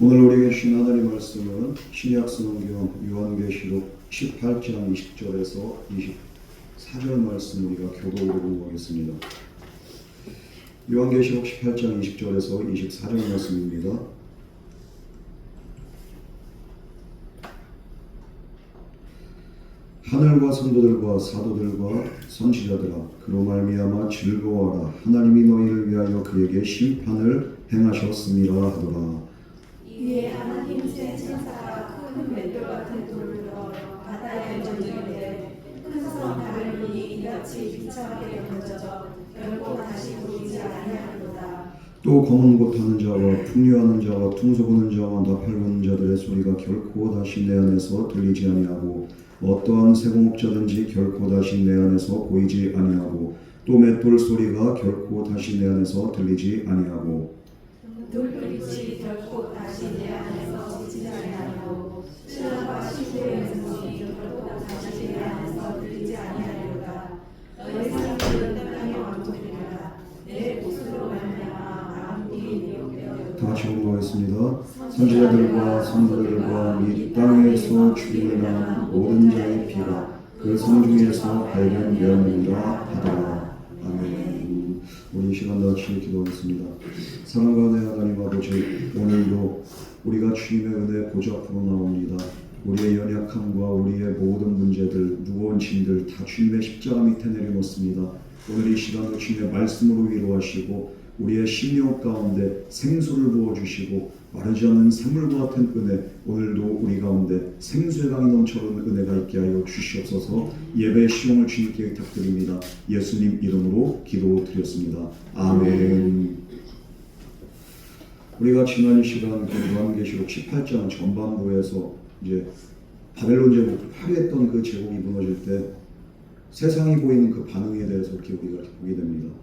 오늘 우리에게 주신 하나님 말씀은 신약성경 요한계시록 18장 20절에서 24절 말씀 우리가 교독으로 공부하겠습니다. 요한계시록 18장 20절에서 24절 말씀입니다. 하늘과 성도들과 사도들과 선지자들아, 그로 말미암아 즐거워하라. 하나님이 너희를 위하여 그에게 심판을 행하셨음이라 하더라. 이에 하나님 새 천사가 큰 맷돌 같은 돌을 들어 바다에 던지는데 큰 성 바벨론이 이같이 비참하게 던져져 결코 다시 보이지 아니하리로다. 또 검은 곳 하는 자와 풍류하는 자와 퉁소 부는 자와 나팔 부는 자들의 소리가 결코 다시 내 안에서 들리지 아니하고 어떠한 세공업자든지 결코 다시 내 안에서 보이지 아니하고 또 맷돌 소리가 결코 다시 내 안에서 들리지 아니하고 돌빛이 결코 다시 내 안에서 비치지 아니하고 신랑과 신부의 음성이 결코 다시 내 안에서 들리지 아니하리로다. 너희 사람들은 땅의 왕족이라 내 몫으로 말미암아 만국이 미혹되어 다 같이 공부하겠습니다. 선지자들과 성도들과 및 땅에서 죽임을 당한 모든 자의 피가 그 성 중에서 발견되었느니라 하더라. 아멘. 우리 이 시간 다 같이 기도하겠습니다. 사랑과 은혜 하나님 아버지, 오늘도 우리가 주님의 은혜 보좌 앞으로 나옵니다. 우리의 연약함과 우리의 모든 문제들, 무거운 짐들 다 주님의 십자가 밑에 내려놓습니다. 오늘 이 시간도 주님의 말씀으로 위로하시고 우리의 심령 가운데 생수를 부어주시고 마르지 않는 샘물과 같은 은혜, 오늘도 우리 가운데 생수의 강이 넘쳐흐르는 은혜가 있게 하여 주시옵소서. 예배의 시용을 주님께 부탁드립니다. 예수님 이름으로 기도드렸습니다. 아멘. 우리가 지난 시간 요한계시록 18장 전반부에서 이제 바벨론 제국, 화려했던 그 제국이 무너질 때 세상이 보이는 그 반응에 대해서 이렇게 우리가 보게 됩니다.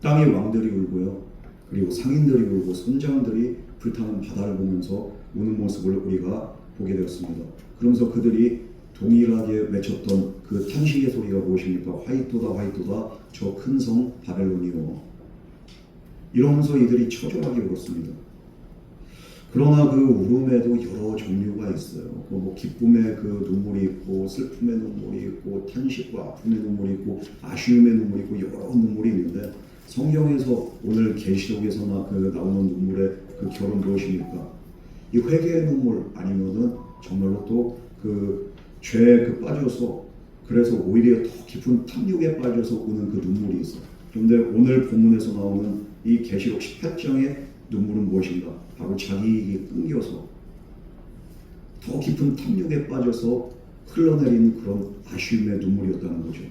땅의 왕들이 울고요, 그리고 상인들이 울고 선장들이 불타는 바다를 보면서 우는 모습을 우리가 보게 되었습니다. 그러면서 그들이 동일하게 외쳤던 그 탄식의 소리가 무엇입니까? 화이토다 화이토다 저 큰 성 바벨론이요. 이러면서 이들이 처절하게 울었습니다. 그러나 그 울음에도 여러 종류가 있어요. 뭐 기쁨의 그 눈물이 있고, 슬픔의 눈물이 있고, 탄식과 아픔의 눈물이 있고, 아쉬움의 눈물이 있고, 여러 눈물이 있는데 성경에서 오늘 계시록에서 나오는 눈물의 그 결은 무엇입니까? 이 회개의 눈물, 아니면은 정말로 또 그 죄에 그 빠져서, 그래서 오히려 더 깊은 탐욕에 빠져서 우는 그 눈물이 있어요. 그런데 오늘 본문에서 나오는 이 계시록 18장의 눈물은 무엇인가? 바로 자기에게 끊겨서 더 깊은 탐욕에 빠져서 흘러내리는 그런 아쉬움의 눈물이었다는 거죠.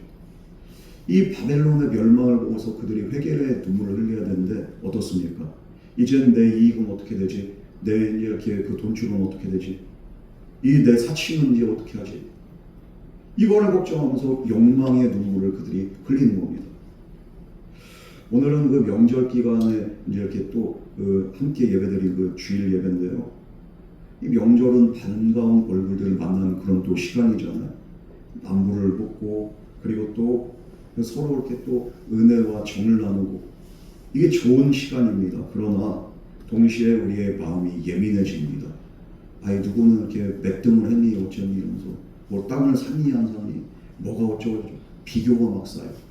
이 바벨론의 멸망을 보고서 그들이 회개의 눈물을 흘려야 되는데 어떻습니까? 이젠 내 이익은 어떻게 되지? 내 이렇게 그 돈줄은 어떻게 되지? 이 내 사칭은 이제 어떻게 하지? 이거를 걱정하면서 욕망의 눈물을 그들이 흘리는 겁니다. 오늘은 그 명절 기간에 이제 이렇게 또 그 함께 예배드린 그 주일 예배인데요. 이 명절은 반가운 얼굴들을 만나는 그런 또 시간이잖아요. 안부를 묻고, 그리고 또 서로 이렇게 또 은혜와 정을 나누고, 이게 좋은 시간입니다. 그러나 동시에 우리의 마음이 예민해집니다. 아이 누구는 이렇게 몇 등을 했니 어쩌니 이러면서, 뭐 땅을 샀니 안 샀니, 뭐가 어쩌고 비교가 막 쌓여요.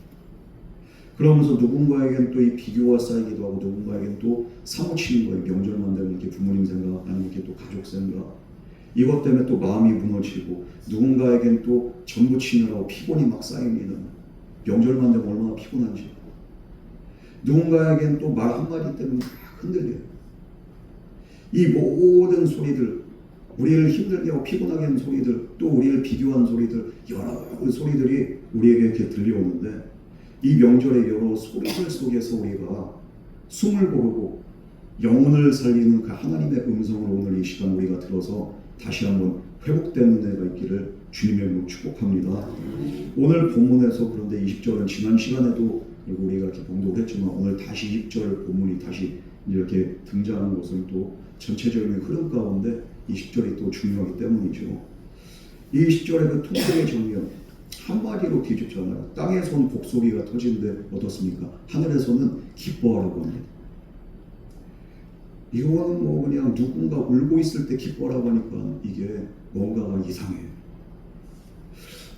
그러면서 누군가에겐 또 이 비교가 쌓이기도 하고, 누군가에겐 또 사무치는 거예요. 명절만 되면 이렇게 부모님 생각, 아니면 이렇게 또 가족 생각, 이것 때문에 또 마음이 무너지고, 누군가에겐 또 전부 치느라고 피곤이 막 쌓입니다. 명절만 되면 얼마나 피곤한지. 누군가에겐 또 말 한마디 때문에 막 흔들려요. 이 모든 소리들, 우리를 힘들게 하고 피곤하게 하는 소리들, 또 우리를 비교하는 소리들, 여러 소리들이 우리에게 이렇게 들려오는데, 이 명절의 여러 소리들 속에서 우리가 숨을 고르고 영혼을 살리는 그 하나님의 음성을 오늘 이 시간 우리가 들어서 다시 한번 회복되는 은혜가 있기를 주님의 이름으로 축복합니다. 오늘 본문에서 그런데 20절은 지난 시간에도 그리고 우리가 이렇게 봉독을 했지만 오늘 다시 20절 본문이 다시 이렇게 등장하는 것은 또 전체적인 흐름 가운데 20절이 또 중요하기 때문이죠. 이 20절의 그 통속의 정면 한마디로 뒤집잖아요. 땅에서는 곡소리가 터지는데 어떻습니까? 하늘에서는 기뻐하라고 합니다. 이거는 뭐 그냥 누군가 울고 있을 때 기뻐라고 하니까 이게 뭔가가 이상해요.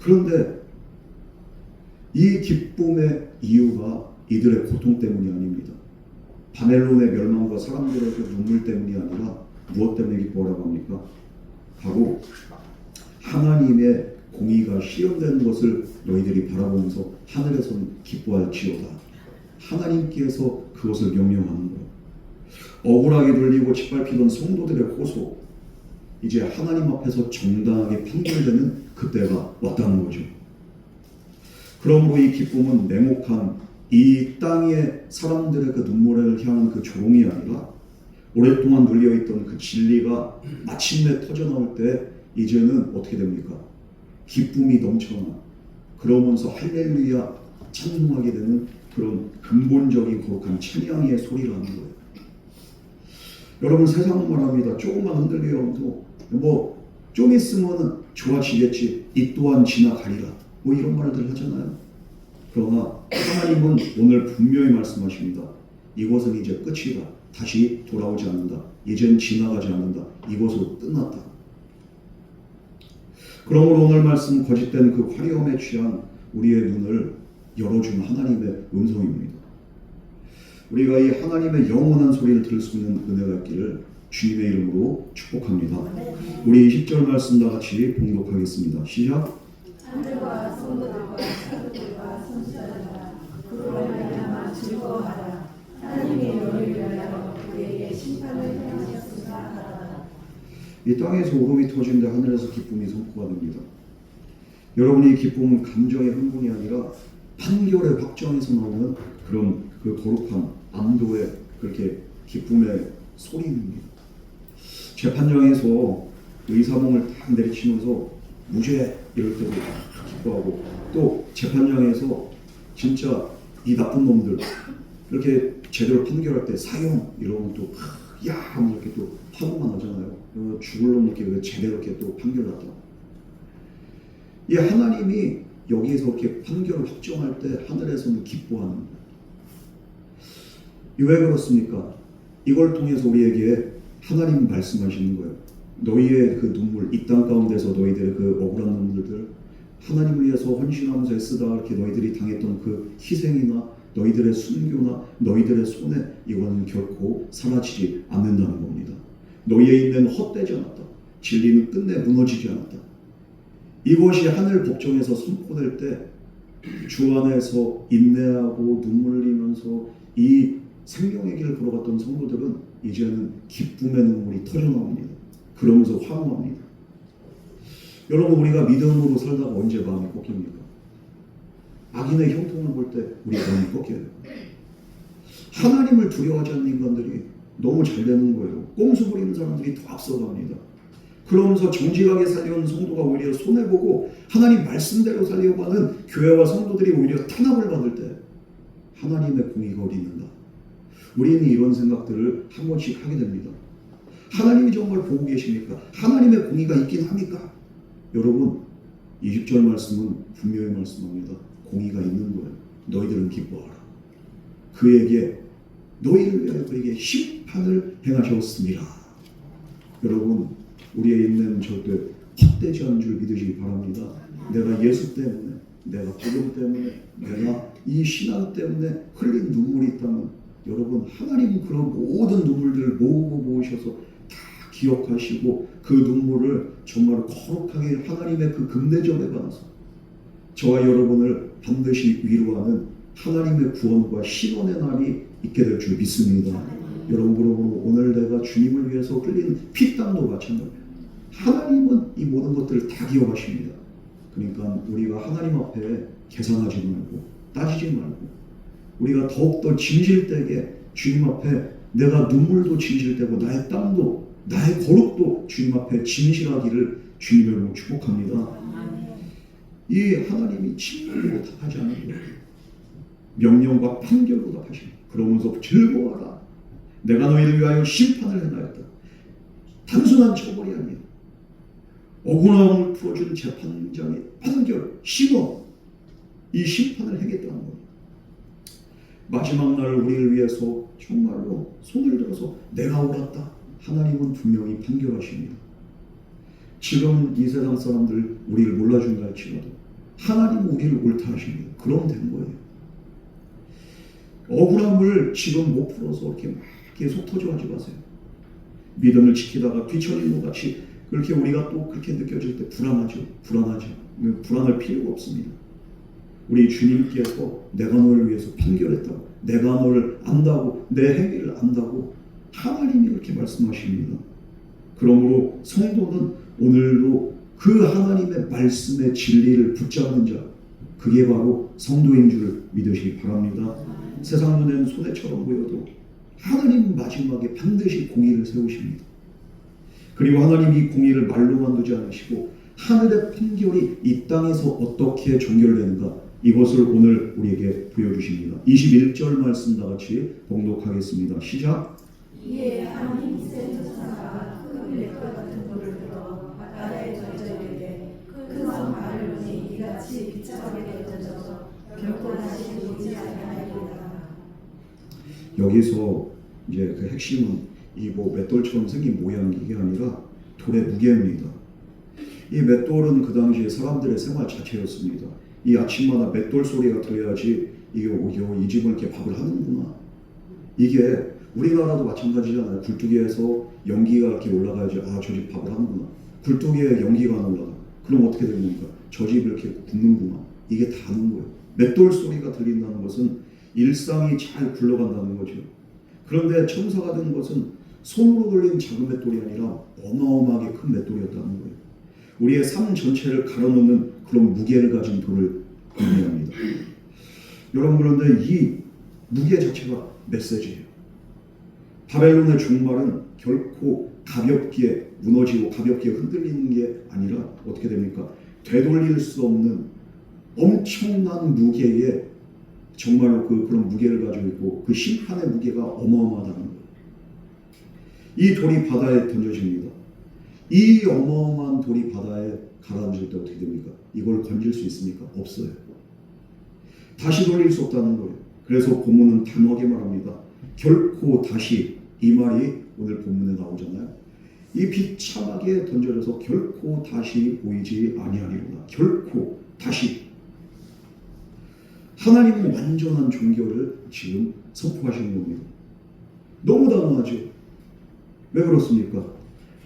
그런데 이 기쁨의 이유가 이들의 고통 때문이 아닙니다. 바벨론의 멸망과 사람들의 그 눈물 때문이 아니라 무엇 때문에 기뻐라고 합니까? 바로 하나님의 공의가 실현되는 것을 너희들이 바라보면서 하늘에서는 기뻐할지어다. 하나님께서 그것을 명령하는 거예요. 억울하게 돌리고 짓밟히던 성도들의 호소, 이제 하나님 앞에서 정당하게 판결되는 그때가 왔다는 거죠. 그러므로 이 기쁨은 냉혹한 이 땅의 사람들의 그 눈물을 향한 그 조롱이 아니라 오랫동안 눌려있던 그 진리가 마침내 터져나올 때 이제는 어떻게 됩니까? 기쁨이 넘쳐나 그러면서 할렐루야 찬송하게 되는 그런 근본적인 거룩한 찬양의 소리라는 거예요. 여러분, 세상은 말합니다. 조금만 흔들려도 뭐 좀 있으면 좋아지겠지, 이 또한 지나가리라, 뭐 이런 말들 하잖아요. 그러나 하나님은 오늘 분명히 말씀하십니다. 이것은 이제 끝이다. 다시 돌아오지 않는다. 이젠 지나가지 않는다. 이것으로 끝났다. 그러므로 오늘 말씀 거짓된 그 화려함에 취한 우리의 눈을 열어준 하나님의 음성입니다. 우리가 이 하나님의 영원한 소리를 들을 수 있는 은혜가 있기를 주님의 이름으로 축복합니다. 우리 20절 말씀 다 같이 봉독하겠습니다. 시작. 하늘과 성도들과 사도들과 선지자들아 그로 말미암아 즐거워하라. 하나님의 너희를 위하여 우리에게 심판을 행하셨으나 하라. 이 땅에서 울음이 터지는데 하늘에서 기쁨이 선포가 됩니다. 여러분의 기쁨은 감정의 흥분이 아니라 판결의 확정에서 나오는 그런 그 거룩한 안도의 그렇게 기쁨의 소리입니다. 재판장에서 의사봉을 딱 내리치면서 무죄 이럴 때도 기뻐하고, 또 재판장에서 진짜 이 나쁜 놈들 이렇게 제대로 판결할 때 사형 이러면 또 야 하면 이렇게 또 파도가 나잖아요. 죽을 놈 이렇게 제대로 이렇게 또 판결하다. 이 하나님이 여기에서 이렇게 판결을 확정할 때 하늘에서는 기뻐하는 거예요. 왜 그렇습니까? 이걸 통해서 우리에게 하나님 말씀하시는 거예요. 너희의 그 눈물, 이 땅 가운데서 너희들의 그 억울한 눈물들, 하나님을 위해서 헌신하면서 애쓰다 이렇게 너희들이 당했던 그 희생이나 너희들의 순교나 너희들의 손해, 이거는 결코 사라지지 않는다는 겁니다. 너희의 인내는 헛되지 않았다. 진리는 끝내 무너지지 않았다. 이것이 하늘 법정에서 선포될 때 주 안에서 인내하고 눈물 흘리면서 이 생명의 길을 걸어갔던 성도들은 이제는 기쁨의 눈물이 터져나옵니다. 그러면서 환호합니다. 여러분, 우리가 믿음으로 살다가 언제 마음이 꺾입니까? 악인의 형통을 볼 때 우리 마음이 꺾여요. 하나님을 두려워하지 않는 인간들이 너무 잘 되는 거예요. 꼼수 부리는 사람들이 더 앞서갑니다. 그러면서 정직하게 살려는 성도가 오히려 손해보고 하나님 말씀대로 살려고 하는 교회와 성도들이 오히려 탄압을 받을 때 하나님의 공의가 어디 있는가? 우리는 이런 생각들을 한 번씩 하게 됩니다. 하나님이 정말 보고 계십니까? 하나님의 공의가 있긴 합니까? 여러분, 20절 말씀은 분명히 말씀합니다. 공의가 있는 거예요. 너희들은 기뻐하라. 그에게 너희를 위하여 그에게 심판을 행하셨습니다. 여러분, 우리의 인내는 절대 헛되지 않은 줄 믿으시기 바랍니다. 내가 예수 때문에, 내가 복음 때문에, 내가 이 신앙 때문에 흘린 눈물이 있다면 여러분, 하나님은 그런 모든 눈물들을 모으셔서 다 기억하시고 그 눈물을 정말 거룩하게 하나님의 그 금대접에 받아서 저와 여러분을 반드시 위로하는 하나님의 구원과 신원의 날이 있게 될 줄 믿습니다. 여러분, 그러므로 오늘 내가 주님을 위해서 흘린 피땀도 마찬가지입니다. 하나님은 이 모든 것들을 다 기억하십니다. 그러니까 우리가 하나님 앞에 계산하지 말고 따지지 말고 우리가 더욱더 진실되게 주님 앞에 내가 눈물도 진실되고 나의 땀도 나의 거룩도 주님 앞에 진실하기를 주님을 축복합니다. 이 하나님이 진리로 답하지 않는 거예요. 명령과 판결로 답하십니다. 그러면서 즐거워하라. 내가 너희를 위하여 심판을 행하였다. 단순한 처벌이 아니야. 억울함을 풀어주는 재판장의 판결, 신원, 이 심판을 행했다는 겁니다. 마지막 날 우리를 위해서 정말로 손을 들어서 내가 옳았다. 하나님은 분명히 판결하십니다. 지금 이 세상 사람들 우리를 몰라준다 할지라도 하나님은 우리를 옳다 하십니다. 그럼 된 거예요. 억울함을 지금 못 풀어서 이렇게 막 계속 터져하지 마세요. 믿음을 지키다가 뒤처진 것 같이 그렇게 우리가 또 그렇게 느껴질 때 불안하죠. 불안할 필요가 없습니다. 우리 주님께서 내가 너를 위해서 판결했다고, 내가 너를 안다고, 내 행위를 안다고 하나님이 그렇게 말씀하십니다. 그러므로 성도는 오늘도 그 하나님의 말씀의 진리를 붙잡는 자, 그게 바로 성도인 줄 믿으시기 바랍니다. 세상 눈엔 손해처럼 보여도 하나님은 마지막에 반드시 공의를 세우십니다. 그리고 하나님이 이 공의를 말로만 두지 않으시고 하늘의 판결이 이 땅에서 어떻게 종결되는가, 이것을 오늘 우리에게 보여주십니다. 21절 말씀 다 같이 봉독하겠습니다. 시작. 이에 하나님 센 천사가 큰 맷돌 같은 돌을 들어 바다에 던져이르되 큰 성 바벨론이 이같이 비참하게 던져서 결코 다시 보이지 아니하리로다. 여기서 이제 그 핵심은 이 뭐 맷돌처럼 생긴 모양 이게 아니라 돌의 무게입니다. 이 맷돌은 그 당시에 사람들의 생활 자체였습니다. 이 아침마다 맷돌 소리가 들려야지 이게 이 집은 이렇게 밥을 하는구나. 이게 우리나라도 마찬가지잖아요. 굴뚝에서 연기가 이렇게 올라가야지 아, 저 집 밥을 하는구나. 굴뚝에 연기가 안 올라가. 그럼 어떻게 됩니까? 저 집을 이렇게 굽는구나. 이게 다는 거예요. 맷돌 소리가 들린다는 것은 일상이 잘 굴러간다는 거죠. 그런데 천사가 된 것은 손으로 돌린 작은 맷돌이 아니라 어마어마하게 큰 맷돌이었다는 거예요. 우리의 삶 전체를 가로놓는 그런 무게를 가진 돌을 의미합니다. 여러분, 그런데 이 무게 자체가 메시지예요. 바벨론의 종말은 결코 가볍게 무너지고 가볍게 흔들리는 게 아니라 어떻게 됩니까? 되돌릴 수 없는 엄청난 무게의 정말로 그런 무게를 가지고 있고 그 심판의 무게가 어마어마하다는 거예요. 이 돌이 바다에 던져집니다. 이 어마어마한 돌이 바다에 가라앉을 때 어떻게 됩니까? 이걸 건질 수 있습니까? 없어요. 다시 돌릴 수 없다는 거예요. 그래서 본문은 단호하게 말합니다. 결코 다시, 이 말이 오늘 본문에 나오잖아요. 이 비참하게 던져져서 결코 다시 보이지 아니하리로다. 결코 다시. 하나님은 완전한 종교를 지금 선포하시는 겁니다. 너무 단호하죠. 왜 그렇습니까?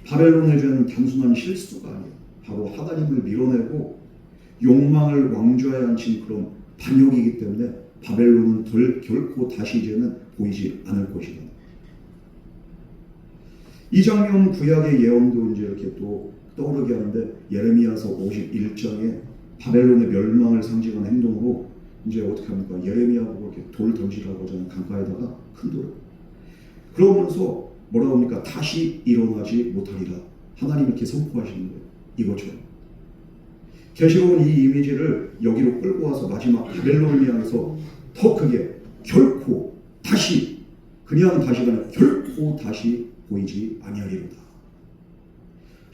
바벨론의 죄는 단순한 실수가 아니에요. 바로 하나님을 밀어내고 욕망을 왕좌에 앉힌 그런 반역이기 때문에 바벨론은 결코 다시 이제는 보이지 않을 것이다. 이 장면 구약의 예언도 이제 이렇게 또 떠오르게 하는데 예레미야서 51장에 바벨론의 멸망을 상징하는 행동으로 이제 어떻게 합니까? 예레미야 보고 이렇게 돌 던지라고 하잖아요. 강가에다가 큰 돌. 그러면서 뭐라고 합니까? 다시 일어나지 못하리라. 하나님 이렇게 선포하시는 거예요. 이것처럼. 계시록은 이 이미지를 여기로 끌고 와서 마지막 바벨론을 향해서 더 크게 결코 다시, 그냥 다시가 아니라 결코 다시 보이지 아니하리로다.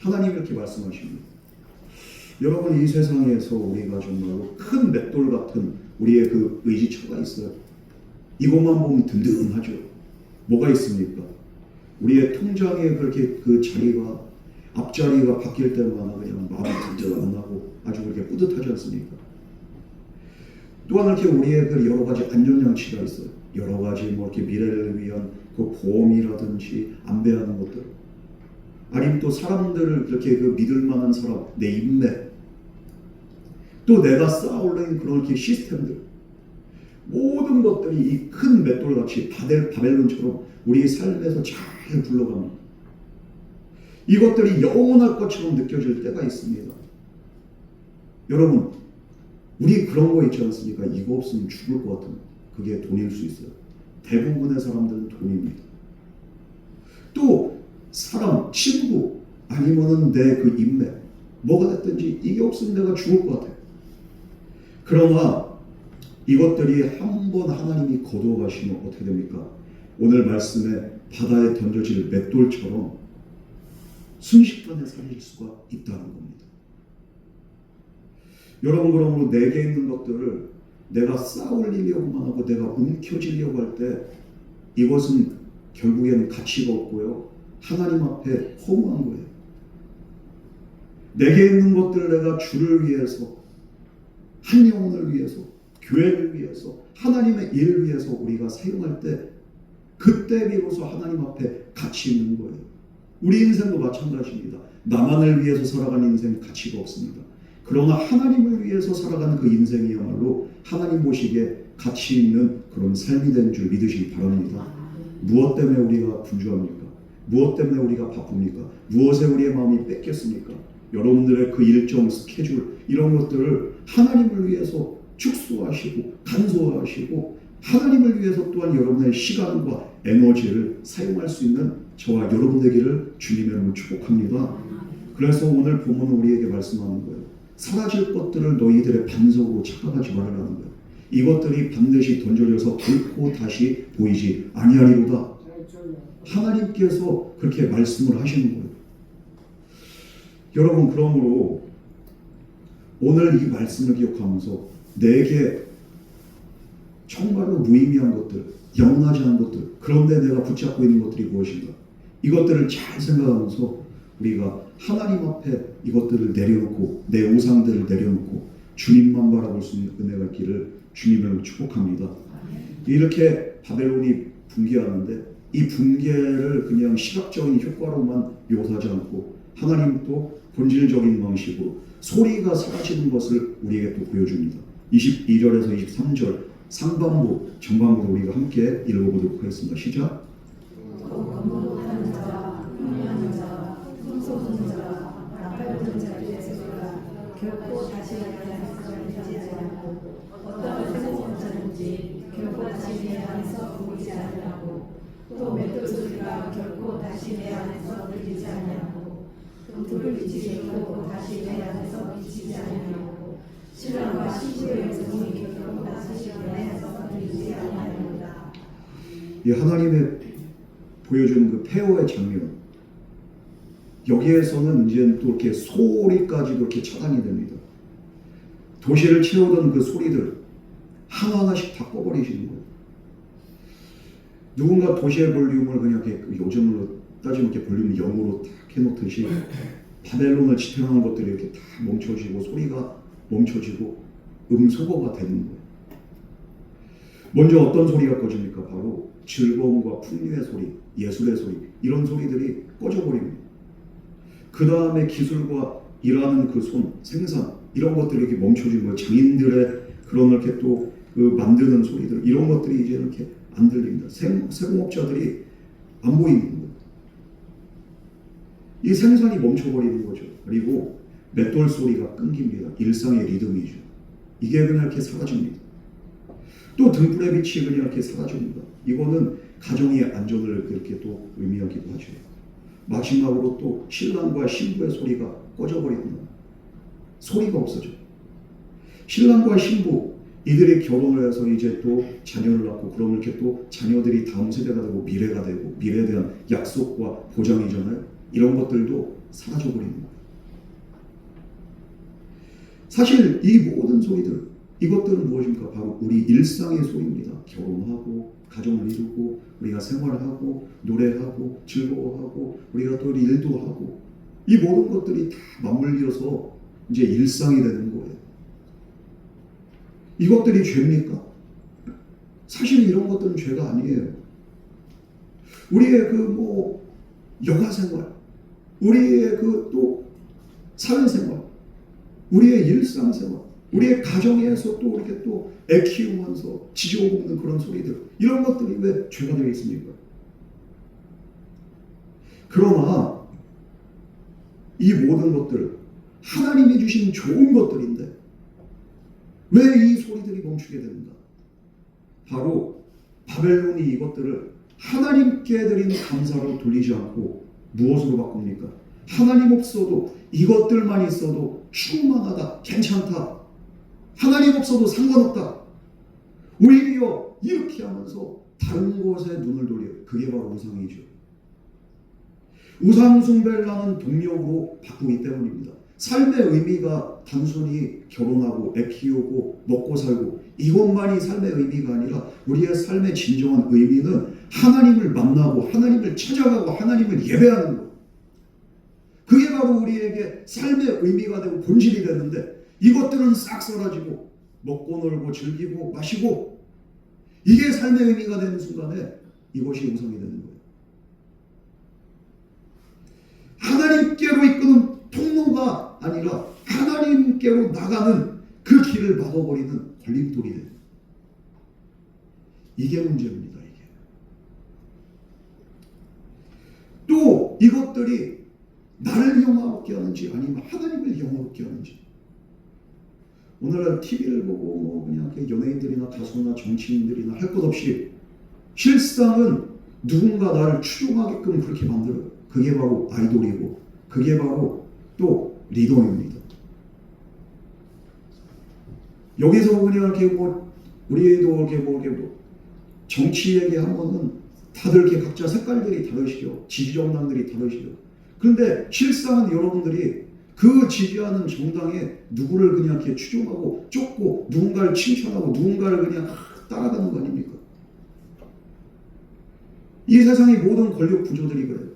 하나님 이렇게 말씀하십니다. 여러분, 이 세상에서 우리가 정말로 큰 맷돌 같은 우리의 그 의지처가 있어요. 이것만 보면 든든하죠. 뭐가 있습니까? 우리의 통장에 그렇게 그 자리가 앞자리가 바뀔 때마다 그냥 마음이 든든하고 아주 그렇게 뿌듯하지 않습니까? 또한 이렇게 우리의 그 여러 가지 안전장치가 있어요. 여러 가지 뭐 이렇게 미래를 위한 그 보험이라든지 안배하는 것들, 아니면 또 사람들을 그렇게 그 믿을 만한 사람, 내 인맥, 또 내가 쌓아올린 그런 이렇게 시스템들, 모든 것들이 이 큰 맷돌같이 바벨론처럼 우리 삶에서 잘 굴러갑니다. 이것들이 영원할 것처럼 느껴질 때가 있습니다. 여러분, 우리 그런 거 있지 않습니까? 이거 없으면 죽을 것 같은, 그게 돈일 수 있어요. 대부분의 사람들은 돈입니다. 또 사람, 친구, 아니면은 내 그 인맥, 뭐가 됐든지 이게 없으면 내가 죽을 것 같아요. 그러나 이것들이 한번 하나님이 거두어 가시면 어떻게 됩니까? 오늘 말씀에 바다에 던져질 맷돌처럼 순식간에 사라질 수가 있다는 겁니다. 여러분, 그러므로 내게 있는 것들을 내가 쌓아올리려고만 하고 내가 움켜쥐려고 할 때 이것은 결국에는 가치가 없고요. 하나님 앞에 허무한 거예요. 내게 있는 것들을 내가 주를 위해서, 한 영혼을 위해서, 교회를 위해서, 하나님의 일을 위해서 우리가 사용할 때 그때 비로소 하나님 앞에 가치 있는 거예요. 우리 인생도 마찬가지입니다. 나만을 위해서 살아가는 인생 가치가 없습니다. 그러나 하나님을 위해서 살아가는 그 인생이야말로 하나님 보시기에 가치 있는 그런 삶이 된 줄 믿으시기 바랍니다. 무엇 때문에 우리가 분주합니까? 무엇 때문에 우리가 바쁩니까? 무엇에 우리의 마음이 뺏겼습니까? 여러분들의 그 일정, 스케줄 이런 것들을 하나님을 위해서 축소하시고 간소화하시고 하나님을 위해서 또한 여러분의 시간과 에너지를 사용할 수 있는 저와 여러분 되기를 주님의 이름으로 축복합니다. 그래서 오늘 본문은 우리에게 말씀하는 거예요. 사라질 것들을 너희들의 반석으로 착각하지 말라는 거예요. 이것들이 반드시 던져져서 결코 다시 보이지 아니하리로다. 하나님께서 그렇게 말씀을 하시는 거예요. 여러분, 그러므로 오늘 이 말씀을 기억하면서 내게 정말로 무의미한 것들, 영원하지 않은 것들, 그런데 내가 붙잡고 있는 것들이 무엇인가? 이것들을 잘 생각하면서 우리가 하나님 앞에 이것들을 내려놓고 내 우상들을 내려놓고 주님만 바라볼 수 있는 은혜가 있기를 주님을 축복합니다. 이렇게 바벨론이 붕괴하는데 이 붕괴를 그냥 시각적인 효과로만 묘사하지 않고 하나님도 본질적인 방식으로 소리가 사라지는 것을 우리에게 또 보여줍니다. 22절에서 23절 상반부, 전반부로 우리가 함께 읽어보도록 하겠습니다. 시작. 못하는 자, 흉내하는 자, 흠솟는 자, 나팔부는 자들의 소리가 결코 다시 내안에서 들리지 않고 어떤 세상자든지 결코 다시 내 안에서 보이지 아니하고 또 맷돌 소리가 결코 다시 내 안에서 들리지 아니하고 또 불을 비치고 다시 내 안에서 비치지 아니하고 신랑과 신부의 음성이 결코 다시 내 안에서 들리지 아니하리로다. 이 하나님의 보여주는 그 폐허의 장면, 여기에서는 이제 또 이렇게 소리까지도 이렇게 차단이 됩니다. 도시를 채우던 그 소리들 하나하나씩 다 꺼버리시는 거예요. 누군가 도시의 볼륨을 그냥 이렇게 요즘으로 따지면 이렇게 볼륨 0으로 딱 해놓듯이 바벨론을 지탱하는 것들이 이렇게 다 멈춰지고 소리가 멈춰지고 음소거가 되는 거예요. 먼저 어떤 소리가 꺼집니까? 바로 즐거움과 풍류의 소리, 예술의 소리, 이런 소리들이 꺼져버립니다. 그 다음에 기술과 일하는 그 손, 생산, 이런 것들이 이렇게 멈춰진 거예요. 장인들의 그런 이렇게 또 그 만드는 소리들, 이런 것들이 이제 이렇게 안 들립니다. 세공업자들이 안 보이는 거예요. 이 생산이 멈춰버리는 거죠. 그리고 맷돌 소리가 끊깁니다. 일상의 리듬이죠. 이게 그냥 이렇게 사라집니다. 또 등불의 빛이 그냥 이렇게 사라집니다. 이거는 가정의 안전을 그렇게 또 의미하기도 하죠. 마지막으로 또 신랑과 신부의 소리가 꺼져버립니다. 소리가 없어져. 신랑과 신부 이들이 결혼을 해서 이제 또 자녀를 낳고 그러면 이렇게 또 자녀들이 다음 세대가 되고 미래가 되고 미래에 대한 약속과 보장이잖아요. 이런 것들도 사라져버리는 거예요. 사실 이 모든 소리들, 이것들은 무엇입니까? 바로 우리 일상의 소리입니다. 결혼하고 가정을 이루고 우리가 생활하고 노래하고 즐거워하고 우리가 또 일도 하고 이 모든 것들이 다 맞물려서 이제 일상이 되는 거예요. 이것들이 죄입니까? 사실 이런 것들은 죄가 아니에요. 우리의 그 여가 생활, 우리의 그 또 사회생활, 우리의 일상생활, 우리의 가정에서 또 이렇게 또 애 키우면서 지지고 먹는 그런 소리들, 이런 것들이 왜 죄가 되겠습니까? 그러나 이 모든 것들 하나님이 주신 좋은 것들인데 왜 이 소리들이 멈추게 되는가? 바로 바벨론이 이것들을 하나님께 드리는 감사로 돌리지 않고 무엇으로 바꿉니까? 하나님 없어도 이것들만 있어도 충만하다, 괜찮다. 하나님 없어도 상관없다. 오히려 이렇게 하면서 다른 곳에 눈을 돌려요. 그게 바로 우상이죠. 우상 숭배를 하는 동력으로 바꾸기 때문입니다. 삶의 의미가 단순히 결혼하고 애 키우고 먹고 살고 이것만이 삶의 의미가 아니라 우리의 삶의 진정한 의미는 하나님을 만나고 하나님을 찾아가고 하나님을 예배하는 것. 그게 바로 우리에게 삶의 의미가 되고 본질이 되는데 이것들은 싹 사라지고 먹고 놀고 즐기고 마시고 이게 삶의 의미가 되는 순간에 이것이 우상이 되는 거예요. 하나님께로 이끄는 통로가 아니라 하나님께로 나가는 그 길을 막아버리는 걸림돌이 돼요. 이게 문제입니다. 이게. 또 이것들이 나를 영화롭게 하는지 아니면 하나님을 영화롭게 하는지. 오늘날 TV를 보고 뭐 그냥 연예인들이나 가수나 정치인들이나 할 것 없이 실상은 누군가 나를 추종하게끔 그렇게 만들어요. 그게 바로 아이돌이고 그게 바로 또 리더입니다. 여기서 그냥 이렇게 뭐 우리도 이렇게 뭐 정치 얘기하면은 다들 이렇게 각자 색깔들이 다르시죠. 지지 정당들이 다르시죠. 그런데 실상은 여러분들이 그 지지하는 정당에 누구를 그냥 이렇게 추종하고 쫓고 누군가를 칭찬하고 누군가를 그냥 따라가는 거 아닙니까? 이 세상의 모든 권력 구조들이 그래요.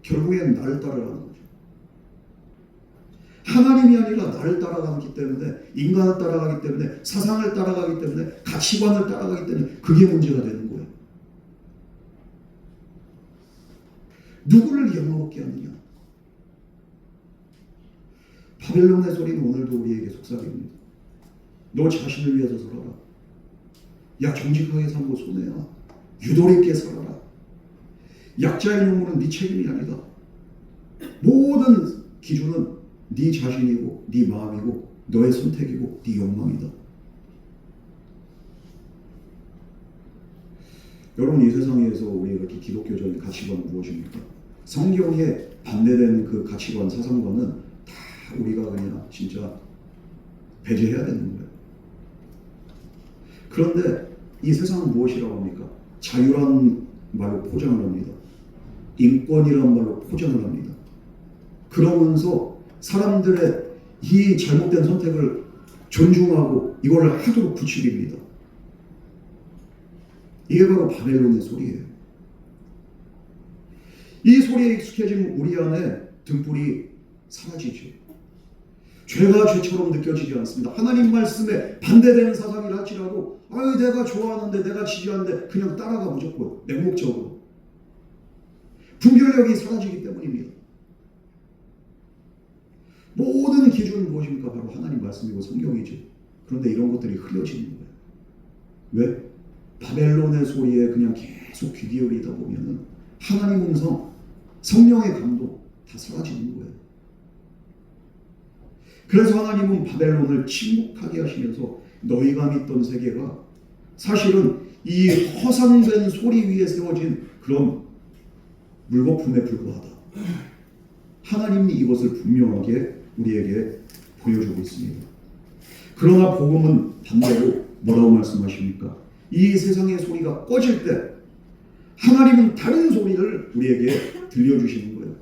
결국엔 나를 따라가는 거죠. 하나님이 아니라 나를 따라가기 때문에 인간을 따라가기 때문에 사상을 따라가기 때문에 가치관을 따라가기 때문에 그게 문제가 되는 거예요. 누구를 영화롭게 하느냐? 바벨론의 소리는 오늘도 우리에게 속삭입니다. 너 자신을 위해서 살아라. 야 정직하게 살고 손해야. 유도리 있게 살아라. 약자의 눈물은 네 책임이 아니다. 모든 기준은 네 자신이고 네 마음이고 너의 선택이고 네 욕망이다. 여러분 이 세상에서 우리가 이렇게 기독교적인 가치관은 무엇입니까? 성경에 반대되는 그 가치관 사상관은 다 우리가 그냥 진짜 배제해야 되는 거예요. 그런데 이 세상은 무엇이라고 합니까? 자유란 말로 포장을 합니다. 인권이란 말로 포장을 합니다. 그러면서 사람들의 이 잘못된 선택을 존중하고 이거를 하도록 부추깁니다. 이게 바로 바벨론의 소리예요. 이 소리에 익숙해진 우리 안에 등불이 사라지죠. 죄가 죄처럼 느껴지지 않습니다. 하나님 말씀에 반대되는 사상이라 할지라도 내가 좋아하는데 내가 지지하는데 그냥 따라가 무조건 맹목적으로. 분별력이 사라지기 때문입니다. 모든 기준은 무엇입니까? 바로 하나님 말씀이고 성경이죠. 그런데 이런 것들이 흐려지는 거예요. 왜? 바벨론의 소리에 그냥 계속 귀 기울이다 보면은 하나님 음성, 성령의 감동 다 사라지는 거예요. 그래서 하나님은 바벨론을 침묵하게 하시면서 너희가 믿던 세계가 사실은 이 허상된 소리 위에 세워진 그런 물거품에 불과하다. 하나님이 이것을 분명하게 우리에게 보여주고 있습니다. 그러나 복음은 반대로 뭐라고 말씀하십니까? 이 세상의 소리가 꺼질 때 하나님은 다른 소리를 우리에게 들려주시는 거예요.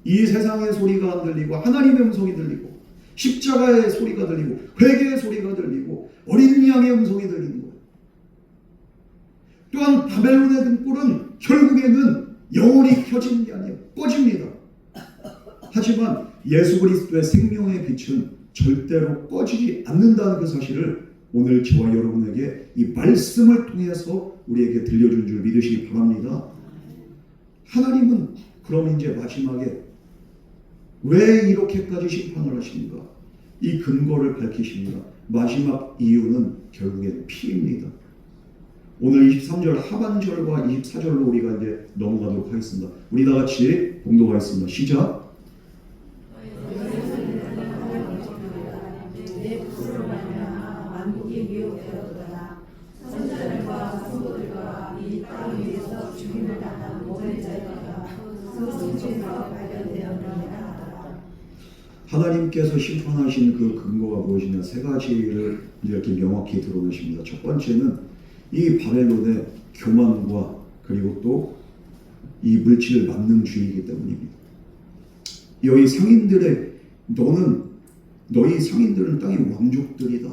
이 세상의 소리가 안 들리고 하나님의 음성이 들리고 십자가의 소리가 들리고 회개의 소리가 들리고 어린 양의 음성이 들리는 거예요. 또한 바벨론의 등불은 결국에는 영원히 켜지는 게 아니에요. 꺼집니다. 하지만 예수 그리스도의 생명의 빛은 절대로 꺼지지 않는다는 그 사실을 오늘 저와 여러분에게 이 말씀을 통해서 우리에게 들려준 줄 믿으시기 바랍니다. 하나님은 그럼 이제 마지막에 왜 이렇게까지 심판을 하십니까? 이 근거를 밝히십니다. 마지막 이유는 결국엔 피입니다. 오늘 23절 하반절과 24절로 우리가 이제 넘어가도록 하겠습니다. 우리 다 같이 봉독하겠습니다. 시작. 하나님께서 심판하신 그 근거가 무엇이냐 세 가지를 이렇게 명확히 드러내십니다. 첫 번째는 이 바벨론의 교만과 그리고 또 이 물질 만능주의이기 때문입니다. 너희 상인들은 땅의 왕족들이다.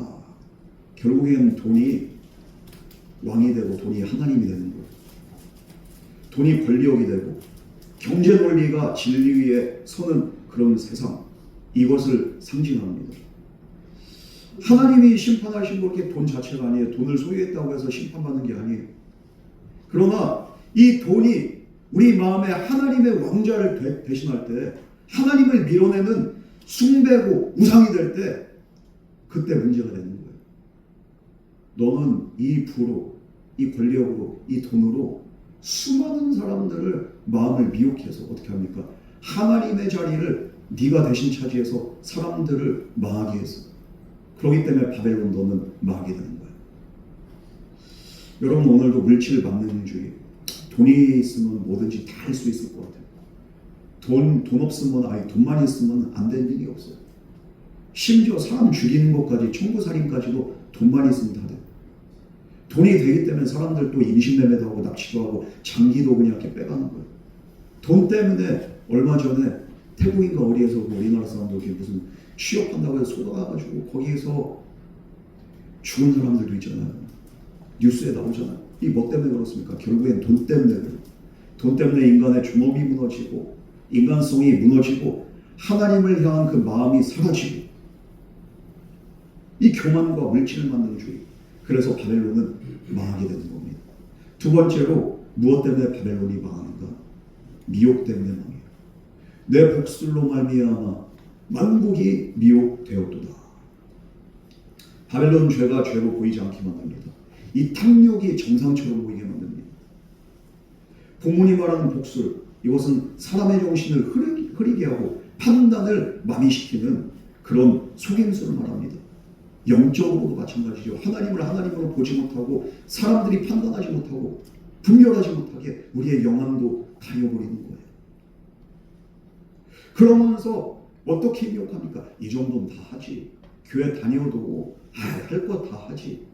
결국엔 돈이 왕이 되고 돈이 하나님이 되는 거예요. 돈이 권력이 되고 경제 논리가 진리 위에 서는 그런 세상, 이것을 상징합니다. 하나님이 심판하신 게 돈 자체가 아니에요. 돈을 소유했다고 해서 심판받는 게 아니에요. 그러나 이 돈이 우리 마음에 하나님의 왕자를 대신할 때, 하나님을 밀어내는 숭배고 우상이 될 때, 그때 문제가 되는 거예요. 너는 이 부로, 이 권력으로, 이 돈으로 수많은 사람들을 마음을 미혹해서 어떻게 합니까? 하나님의 자리를 네가 대신 차지해서 사람들을 망하게 했어. 그렇기 때문에 바벨론 너는 망하게 되는 거예요. 여러분, 오늘도 물질 만능주의, 돈이 있으면 뭐든지 다 할 수 있을 것 같아요. 돈 없으면, 돈만 있으면 안 되는 일이 없어요. 심지어 사람 죽이는 것까지, 청부살인까지도 돈만 있으면 다 돼요. 돈이 되기 때문에 사람들 또 임신매매도 하고 납치도 하고 장기도 그냥 이렇게 빼가는 거예요. 돈 때문에 얼마 전에 태국인가 어디에서 우리나라 사람들 무슨 취업한다고 해서 쏟아가지고 거기에서 죽은 사람들도 있잖아요. 뉴스에 나오잖아요. 이 뭐 때문에 그렇습니까? 결국엔 돈 때문에 그래요. 돈 때문에 인간의 존엄이 무너지고 인간성이 무너지고 하나님을 향한 그 마음이 사라지고 이 교만과 물질을 만능주의, 그래서 바벨론은 망하게 되는 겁니다. 두 번째로 무엇 때문에 바벨론이 망하는가? 미혹 때문에 망해요. 내 복술로 말미암아 만국이 미혹되었도다. 바벨론 죄가 죄로 보이지 않게 만듭니다. 이 탐욕이 정상처럼 보이게 만듭니다. 본문이 말하는 복술, 이것은 사람의 정신을 흐리게 하고 판단을 마비시키는 그런 속임수를 말합니다. 영적으로도 마찬가지죠. 하나님을 하나님으로 보지 못하고 사람들이 판단하지 못하고 분별하지 못하게 우리의 영안도 가려버리는 거예요. 그러면서 어떻게 미혹합니까? 이 정도는 다 하지. 교회 다녀도 할 거 다 하지.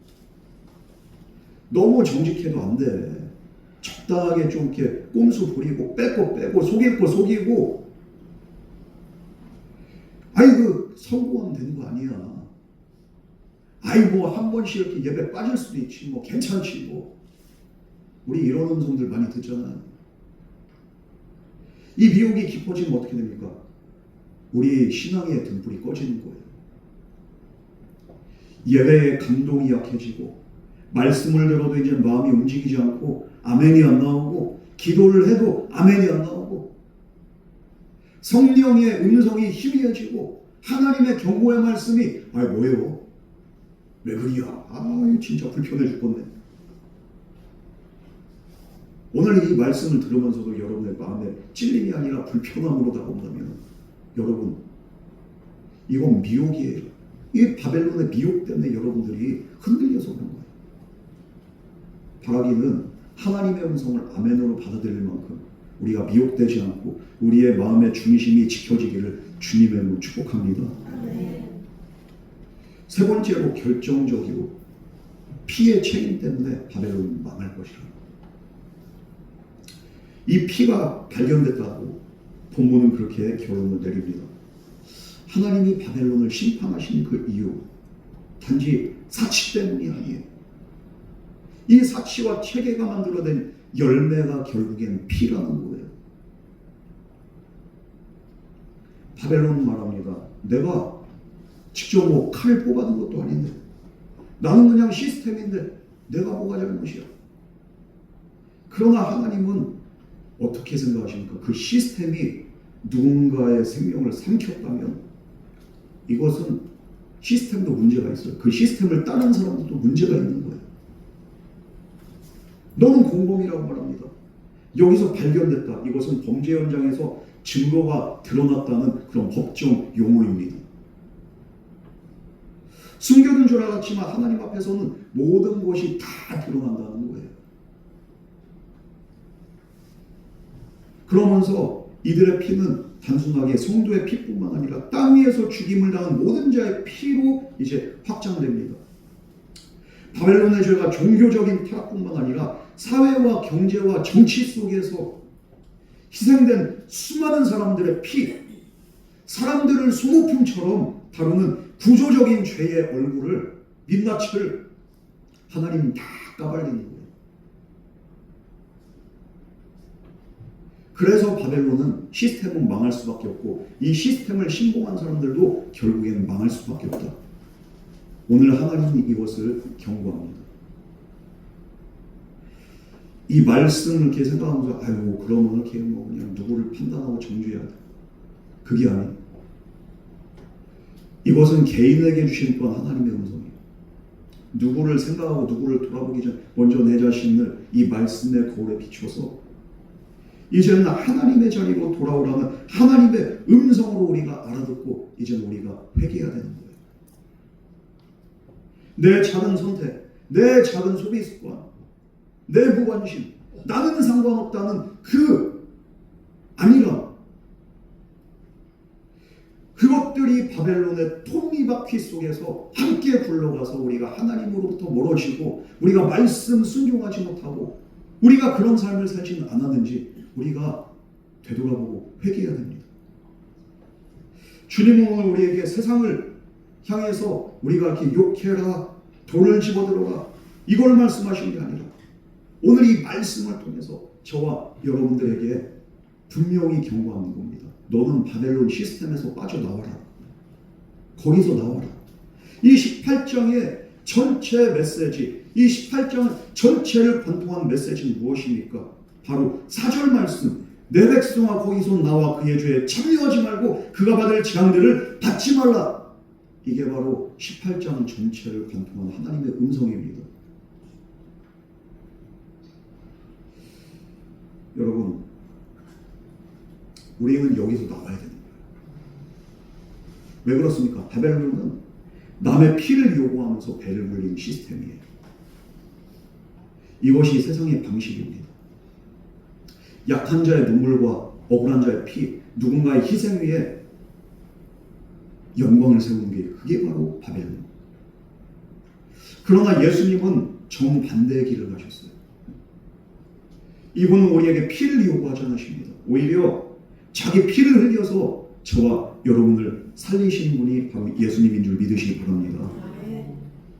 너무 정직해도 안 돼. 적당하게 좀 이렇게 꼼수 부리고 빼고 속일 거 속이고, 성공하면 되는 거 아니야. 한 번씩 이렇게 예배 빠질 수도 있지, 괜찮지, 우리 이런 음성들 많이 듣잖아요. 이 미혹이 깊어지면 어떻게 됩니까? 우리 신앙의 등불이 꺼지는 거예요. 예배의 감동이 약해지고, 말씀을 들어도 이제 마음이 움직이지 않고, 아멘이 안 나오고, 기도를 해도 아멘이 안 나오고, 성령의 음성이 희미해지고, 하나님의 경고의 말씀이 뭐예요? 왜 그리야? 진짜 불편해 죽겠네. 오늘 이 말씀을 들으면서도 여러분의 마음에 찔림이 아니라 불편함으로 다가온다면, 여러분, 이건 미혹이에요. 이 바벨론의 미혹 때문에 여러분들이 흔들려서 그런 거예요. 바라기는 하나님의 음성을 아멘으로 받아들일 만큼 우리가 미혹되지 않고 우리의 마음의 중심이 지켜지기를 주님의 이름으로 축복합니다. 세 번째로, 결정적이고 피의 책임 때문에 바벨론은 망할 것이라. 이 피가 발견됐다고 본문은 그렇게 결론을 내립니다. 하나님이 바벨론을 심판하신 그 이유, 단지 사치 때문이 아니에요. 이 사치와 체계가 만들어낸 열매가 결국엔 피라는 거예요. 바벨론은 말합니다. 내가 직접 칼 뽑아둔 것도 아닌데, 나는 그냥 시스템인데 내가 뭐가 잘못이야. 그러나 하나님은 어떻게 생각하십니까? 그 시스템이 누군가의 생명을 삼켰다면 이것은 시스템도 문제가 있어요. 그 시스템을 따르는 사람들도 문제가 있는 거예요. 너는 공범이라고 말합니다. 여기서 발견됐다. 이것은 범죄 현장에서 증거가 드러났다는 그런 법정 용어입니다. 숨겨둔 줄 알았지만 하나님 앞에서는 모든 것이 다 드러난다는 거예요. 그러면서 이들의 피는 단순하게 성도의 피뿐만 아니라 땅 위에서 죽임을 당한 모든 자의 피로 이제 확장됩니다. 바벨론의 죄가 종교적인 타락뿐만 아니라 사회와 경제와 정치 속에서 희생된 수많은 사람들의 피, 사람들을 소모품처럼 다루는 구조적인 죄의 얼굴을, 민낯을 하나님은 다 까발리는 거예요. 그래서 바벨론은 시스템은 망할 수밖에 없고 이 시스템을 신봉한 사람들도 결국에는 망할 수밖에 없다. 오늘 하나님이 이것을 경고합니다. 이 말씀을 이렇게 생각하면서 아유 그러면 이렇게 뭐 그냥 누구를 판단하고 정죄해야 돼. 그게 아니에요. 이것은 개인에게 주신 또한 하나님의 음성이에요. 누구를 생각하고 누구를 돌아보기 전 먼저 내 자신을 이 말씀의 거울에 비춰서 이제는 하나님의 자리로 돌아오라는 하나님의 음성으로 우리가 알아듣고 이제는 우리가 회개해야 되는 거예요. 내 작은 선택, 내 작은 소비 습관, 내 무관심, 나는 상관없다는 그 아니라 그것들이 바벨론의 톱니바퀴 속에서 함께 굴러가서 우리가 하나님으로부터 멀어지고 우리가 말씀 순종하지 못하고 우리가 그런 삶을 살지는 않았는지 우리가 되돌아보고 회개해야 됩니다. 주님은 오늘 우리에게 세상을 향해서 우리가 이렇게 욕해라, 돌을 집어들어라 이걸 말씀하시는 게 아니라 오늘 이 말씀을 통해서 저와 여러분들에게 분명히 경고하는 겁니다. 너는 바벨론 시스템에서 빠져나와라. 거기서 나와라. 이 18장의 전체 메시지, 이 18장 전체를 관통한 메시지는 무엇입니까? 바로 4절 말씀. 내 백성아 거기서 나와 그의 죄에 참여하지 말고 그가 받을 재앙들을 받지 말라. 이게 바로 18장 전체를 관통한 하나님의 음성입니다. 여러분, 우리는 여기서 나와야 되는 거예요. 왜 그렇습니까? 바벨론은 남의 피를 요구하면서 배를 불리는 시스템이에요. 이것이 세상의 방식입니다. 약한 자의 눈물과 억울한 자의 피, 누군가의 희생 위에 영광을 세우는 게 그게 바로 바벨론. 그러나 예수님은 정반대의 길을 가셨어요. 이분은 우리에게 피를 요구하지 않으십니다. 오히려 자기 피를 흘려서 저와 여러분을 살리시는 분이 바로 예수님인 줄 믿으시기 바랍니다.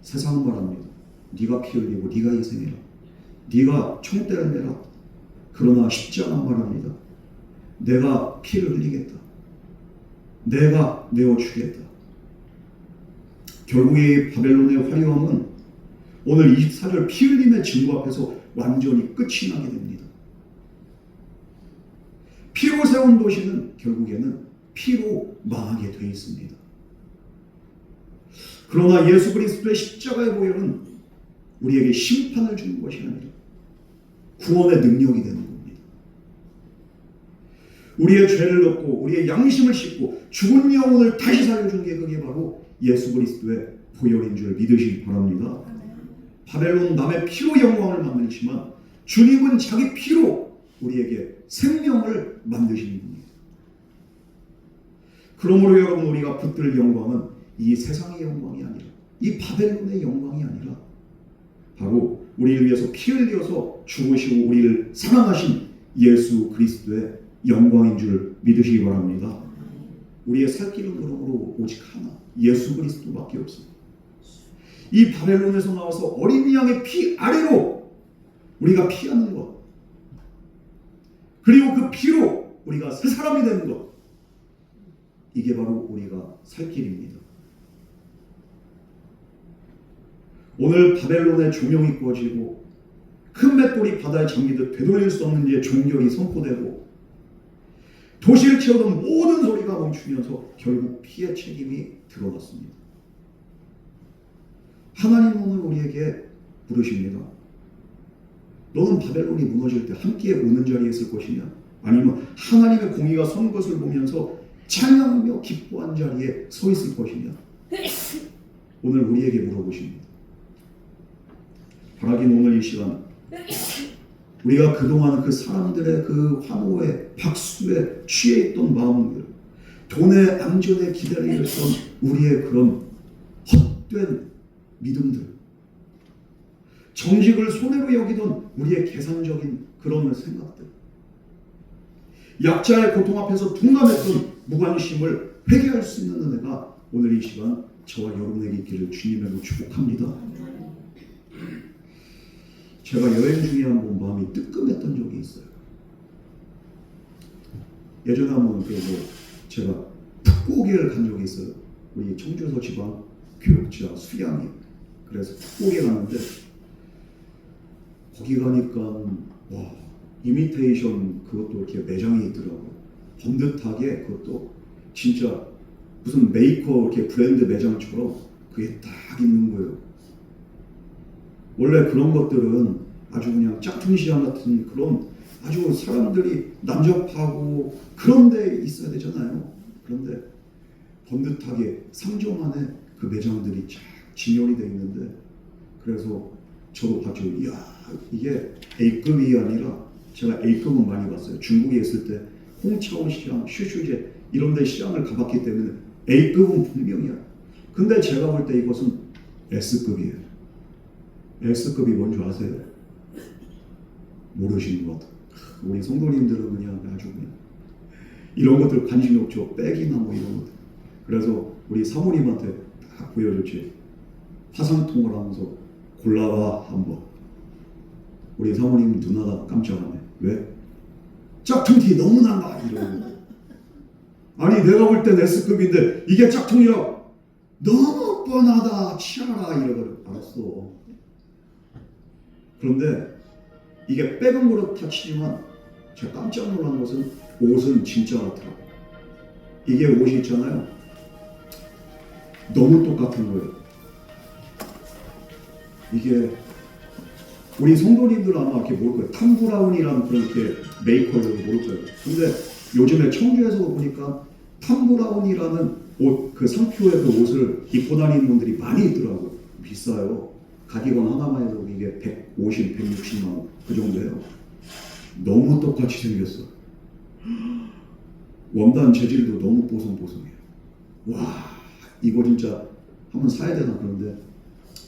세상은 말합니다. 네가 피 흘리고 네가 희생해라. 네가 총대를 내라. 그러나 십자가는 말합니다. 내가 피를 흘리겠다. 내가 내어주겠다. 결국에 바벨론의 화려함은 오늘 24절 피 흘림의 증거 앞에서 완전히 끝이 나게 됩니다. 피로 세운 도시는 결국에는 피로 망하게 되어 있습니다. 그러나 예수 그리스도의 십자가의 보혈은 우리에게 심판을 주는 것이 아니라 구원의 능력이 되는 겁니다. 우리의 죄를 덮고 우리의 양심을 씻고 죽은 영혼을 다시 살려주는 게 그게 바로 예수 그리스도의 보혈인 줄 믿으시기 바랍니다. 바벨론은 남의 피로 영광을 만들지만 주님은 자기 피로 우리에게 생명을 만드시는 분입니다. 그러므로 여러분 우리가 붙들 영광은 이 세상의 영광이 아니라 이 바벨론의 영광이 아니라 바로 우리를 위해서 피 흘려서 죽으시고 우리를 사랑하신 예수 그리스도의 영광인 줄 믿으시기 바랍니다. 우리의 살 길은 그러므로 오직 하나 예수 그리스도밖에 없습니다. 이 바벨론에서 나와서 어린 양의 피 아래로 우리가 피하는 것 그리고 그 피로 우리가 새 사람이 되는 것 이게 바로 우리가 살 길입니다. 오늘 바벨론의 조명이 꺼지고 큰 맷돌이 바다에 잠기듯 되돌릴 수 없는 이의 종결이 선포되고 도시를 채우던 모든 소리가 멈추면서 결국 피의 책임이 드러났습니다. 하나님은 오늘 우리에게 부르십니다. 너는 바벨론이 무너질 때 함께 오는 자리에 있을 것이냐 아니면 하나님의 공의가 선 것을 보면서 찬양하며 기뻐한 자리에 서 있을 것이냐 오늘 우리에게 물어보십니다. 바라긴 오늘 이 시간 우리가 그동안 그 사람들의 그 환호에 박수에 취해 있던 마음들 돈의 안전에 기다려 있던 우리의 그런 헛된 믿음들 정직을 손해로 여기던 우리의 계산적인 그런 생각들 약자의 고통 앞에서 둔감했던 무관심을 회개할 수 있는 은혜가 오늘 이 시간 저와 여러분에게 있기를 주님으로 축복합니다. 제가 여행 중에 한번 마음이 뜨끔했던 적이 있어요. 예전에 한번 제가 풋고기를 간 적이 있어요. 우리 청주에서 지방 교육자 수양이. 그래서 풋고기에 갔는데 거기 가니까 와 이미테이션 그것도 이렇게 매장이 있더라고요. 번듯하게 그것도 진짜 무슨 메이커 이렇게 브랜드 매장처럼 그게 딱 있는 거예요. 원래 그런 것들은 아주 그냥 짝퉁 시장 같은 그런 아주 사람들이 난잡하고 그런 데 있어야 되잖아요. 그런데 번듯하게 상점 안에 그 매장들이 쫙 진열이 돼 있는데 그래서 저도 봤죠. 이야 이게 A급이 아니라 제가 A급은 많이 봤어요. 중국에 있을 때 홍차오 시장, 슈슈제 이런 데 시장을 가봤기 때문에 A급은 분명이야. 근데 제가 볼 때 이것은 S급이에요. S급이 뭔지 아세요? 모르시는 것 같아요. 우리 성도님들은 그냥 아주 그냥 이런 것들 관심이 없죠. 백이나 뭐 이런 것들. 그래서 우리 사모님한테 딱 보여줬지. 화상통을 하면서 골라봐 한번. 우리 사모님 누나가 깜짝하네. 왜? 짝퉁티 너무 난다 이러는. 아니 내가 볼 땐 S급인데 이게 짝퉁이야. 너무 뻔하다 치아라 이러거든. 알았어. 그런데 이게 백은 그렇다 치지만 제가 깜짝 놀란 것은 옷은 진짜 같더라고. 이게 옷이 있잖아요. 너무 똑같은 거예요. 이게 우리 성도님들 아마 이렇게 모를 거예요. 탐브라운이라는 그런 이렇게 메이커를 모를 거예요. 근데 요즘에 청주에서 보니까 탐브라운이라는 옷, 그 상표의 그 옷을 입고 다니는 분들이 많이 있더라고요. 비싸요. 가격은 하나만 해도 이게 150, 160만 원 그 정도예요. 너무 똑같이 생겼어. 원단 재질도 너무 뽀송뽀송해요. 와 이거 진짜 한번 사야 되나 그런데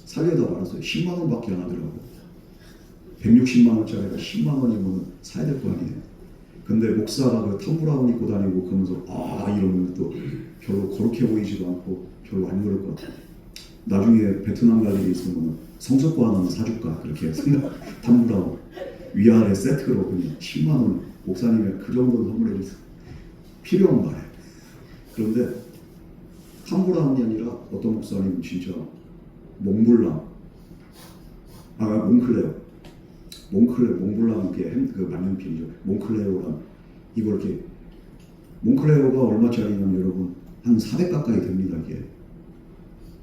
살려다 말았어요. 10만 원밖에 안 하더라고요. 160만 원짜리가 10만 원이면 사야 될 거 아니에요. 근데 목사가 그 탐브라운 입고 다니고 그러면서 이러면 또 별로 거룩해 보이지도 않고 별로 안 그럴 것 같아요. 나중에 베트남 갈 일이 있으면 성석과 하나는 사줄까 그렇게 생각. 탐브라운 위아래 세트로 그냥 10만 원 목사님이 그 정도는 선물해 주세요. 필요한 말이에요. 그런데 탐브라운이 아니라 어떤 목사님은 진짜 몽블랑 몽블랑 그 만년필이죠. 몽클레오랑 이걸 이렇게 몽클레오가 얼마짜리냐면 여러분 한 400 가까이 됩니다. 이게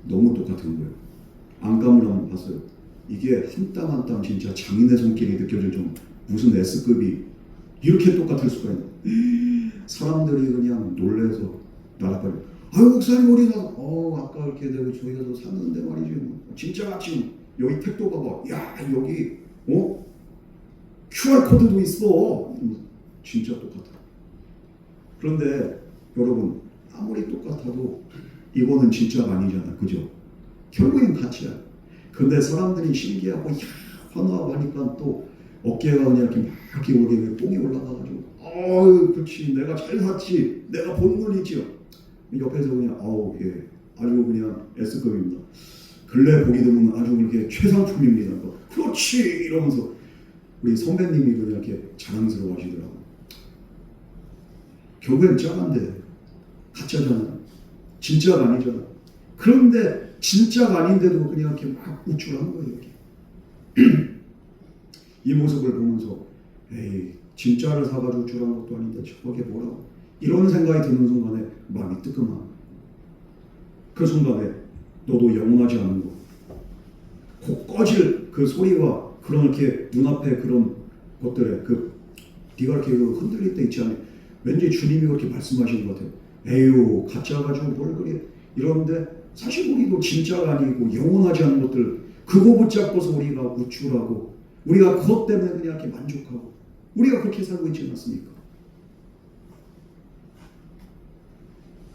너무 똑같은 거예요. 안감을 한번 봤어요. 이게 한 땀 한 땀 진짜 장인의 손길이 느껴질 정도. 무슨 S급이 이렇게 똑같을 수가 있나? 사람들이 그냥 놀래서 나락가려. 아유 목사님 우리가 아까 이렇게 내가 저희가 샀는데 말이지. 진짜 지금 여기 택도 봐봐. 야 여기 QR 코드도 있어. 진짜 똑같아. 그런데 여러분 아무리 똑같아도 이거는 진짜가 아니잖아, 그죠? 결국엔 가치야. 근데 사람들이 신기하고 환호하고 하니까 또 어깨가 그냥 이렇게 막 이렇게 뽕이 올라가가지고 그렇지 내가 잘 샀지 내가 본 건 있지요. 옆에서 그냥 예 아주 그냥 S급입니다. 근래 보기 드문 아주 그렇게 최상품입니다. 그렇지 이러면서 우리 선배님이 그냥 이렇게 자랑스러워 하시더라고요. 결국엔 짜간데 가짜잖아. 진짜가 아니잖아. 그런데 진짜가 아닌데도 그냥 이렇게 막 우쭐한 거예요. 이렇게. 이 모습을 보면서 에이 진짜를 사가지고 우쭐한 것도 아닌데 저게 뭐라고 이런 생각이 드는 순간에 마음이 뜨끔한 그 순간에 너도 영원하지 않은 거 곧 꺼질 그 소리와 그런 이렇게 눈앞에 그런 것들에 네가 이렇게 흔들릴 때 있지 않니? 왠지 주님이 그렇게 말씀하시는 것 같아요. 에휴 가짜 가지고 뭘 그래 이러는데 사실 우리도 진짜가 아니고 영원하지 않은 것들 그거 붙잡고서 우리가 우쭐하고 우리가 그것 때문에 그냥 이렇게 만족하고 우리가 그렇게 살고 있지 않습니까?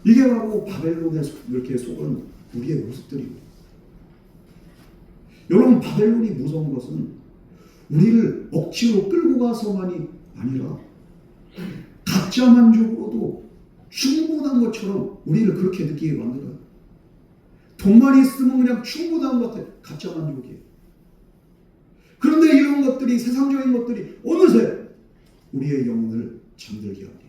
이게 바로 바벨론에 이렇게 속은 우리의 모습들입니다. 여러분 바벨론이 무서운 것은 우리를 억지로 끌고 가서만이 아니라 가짜 만족으로도 충분한 것처럼 우리를 그렇게 느끼게 만들어요. 돈만 있으면 그냥 충분한 것 같아. 가짜 만족이에요. 그런데 이런 것들이 세상적인 것들이 어느새 우리의 영혼을 잠들게 합니다.